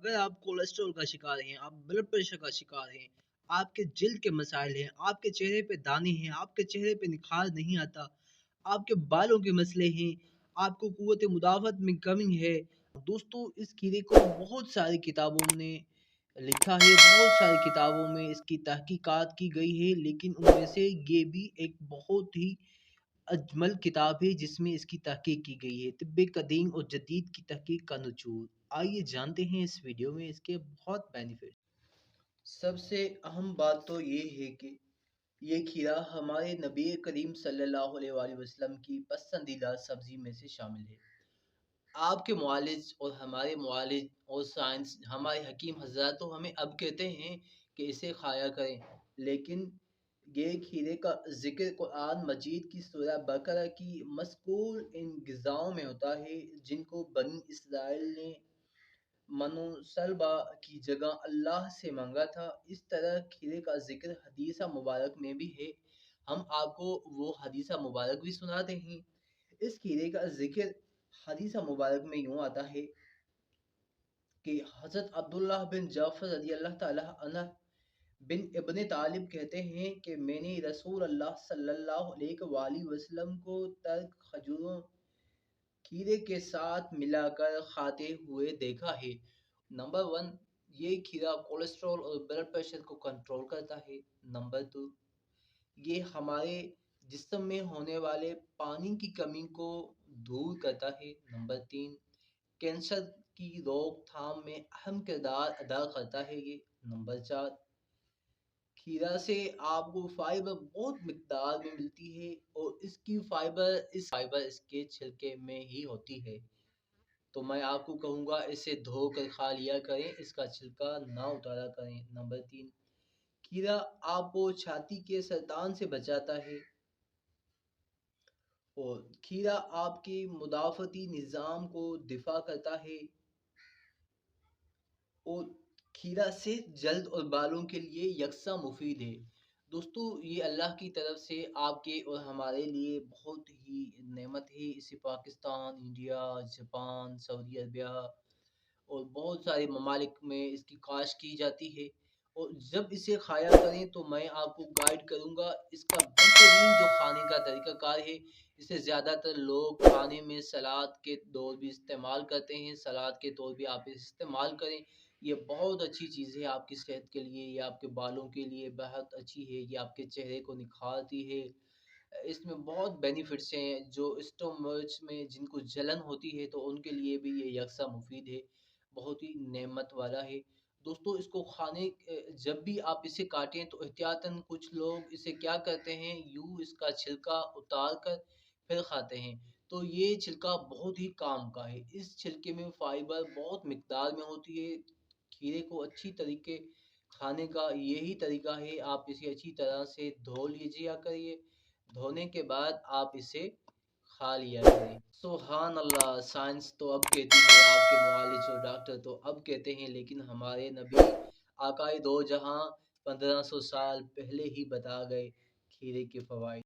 अगर आप कोलेस्ट्रॉल का शिकार हैं, आप ब्लड प्रेशर का शिकार हैं, आपके जिल्द के मसाइल हैं, आपके चेहरे पे दाने हैं, आपके चेहरे पे निखार नहीं आता, आपके बालों के मसले हैं, आपको कुव्वत मुदावत में कमी है। दोस्तों, इस कीड़े को बहुत सारी किताबों ने लिखा है, बहुत सारी किताबों में इसकी तहकीकात की गई है, लेकिन उनमें से ये भी एक बहुत ही अजमल किताब है जिसमें इसकी तहकीक की गई है, तिब्बे कदीम और जदीद की तहकीक का निचोड़। आइए जानते हैं इस वीडियो में इसके बहुत बेनिफिट। सबसे अहम बात तो ये है कि ये खीरा हमारे नबी करीम सल्लल्लाहु अलैहि वसल्लम की पसंदीदा सब्जी में से शामिल है। आपके मुआलिज और हमारे मुआलिज और साइंस हमारे हकीम हजरात तो हमें अब कहते हैं कि इसे खाया करें, लेकिन ये खीरे का जिक्र कुरान मजीद की सूरह बकरा की मज़कूर इन ग़िज़ाओं में होता है जिनको बनी इसराइल ने मनो सलबा की जगह अल्लाह से मांगा था। इस तरह खीरे का जिक्र हदीसा मुबारक में भी है। हम आपको वो हदीसा मुबारक भी सुनाते हैं। इस खीरे का जिक्र हदीसा मुबारक में यूँ आता है कि हज़रत अब्दुल्लाह बिन जाफ़र रज़ी अल्लाह ताला अन्हु बिन इब्न तालिब कहते हैं कि मैंने रसूल अल्लाह सल्लल्लाहु अलैहि वसल्लम को तर्क खजूरों खीरे के साथ मिलाकर खाते हुए देखा है। नंबर वन, ये खीरा कोलेस्ट्रॉल और ब्लड प्रेशर को कंट्रोल करता है। नंबर टू, ये हमारे जिस्म में होने वाले पानी की कमी को दूर करता है। नंबर तीन, कैंसर की रोकथाम में अहम किरदार अदा करता है ये। नंबर चार, खीरा से आपको फाइबर बहुत मिकदार में मिलती है और इस फाइबर इसके छिलके में ही होती है। तो मैं आपको कहूँगा इसे धो कर खा लिया करें, इसका छिलका ना उतारा करें। नंबर तीन, खीरा आपको छाती के सरतान से बचाता है और खीरा आपके मुदाफ़ती निज़ाम को दिफा करता है और खीरा सेहत जल्द और बालों के लिए यकसा मुफीद है। दोस्तों, ये अल्लाह की तरफ से आपके और हमारे लिए बहुत ही नेमत है। इसे Pakistan, India, Japan, Saudi Arabia और बहुत सारे ममालिक में इसकी काश्त की जाती है। और जब इसे खाया करें तो मैं आपको गाइड करूँगा इसका बेहतरीन जो खाने का तरीक़ाकार है। इसे ज़्यादातर लोग खाने में सलाद के तौर भी इस्तेमाल करते हैं। सलाद के तौर भी आप इसे इस्तेमाल करें। ये बहुत अच्छी चीज़ है आपकी सेहत के लिए, ये आपके बालों के लिए बहुत अच्छी है, ये आपके चेहरे को निखारती है। इसमें बहुत बेनिफिट्स हैं। जो स्टोमच में जिनको जलन होती है तो उनके लिए भी ये यकसा मुफीद है, बहुत ही नेमत वाला है। दोस्तों, इसको खाने जब भी आप इसे काटें तो एहतियातन कुछ लोग इसे क्या करते हैं, यूँ इसका छिलका उतार कर फिर खाते हैं। तो ये छिलका बहुत ही काम का है। इस छिलके में फाइबर बहुत मिकदार में होती है। खीरे को अच्छी तरीके खाने का यही तरीका है, आप इसे अच्छी तरह से धो लीजिए करिए। धोने के बाद आप इसे खा लिया करें। सुभान अल्लाह, साइंस तो अब कहती है, आपके मुआलिज और डॉक्टर तो अब कहते हैं, लेकिन हमारे नबी आकाए दो जहां 1500 साल पहले ही बता गए खीरे के फवाइद।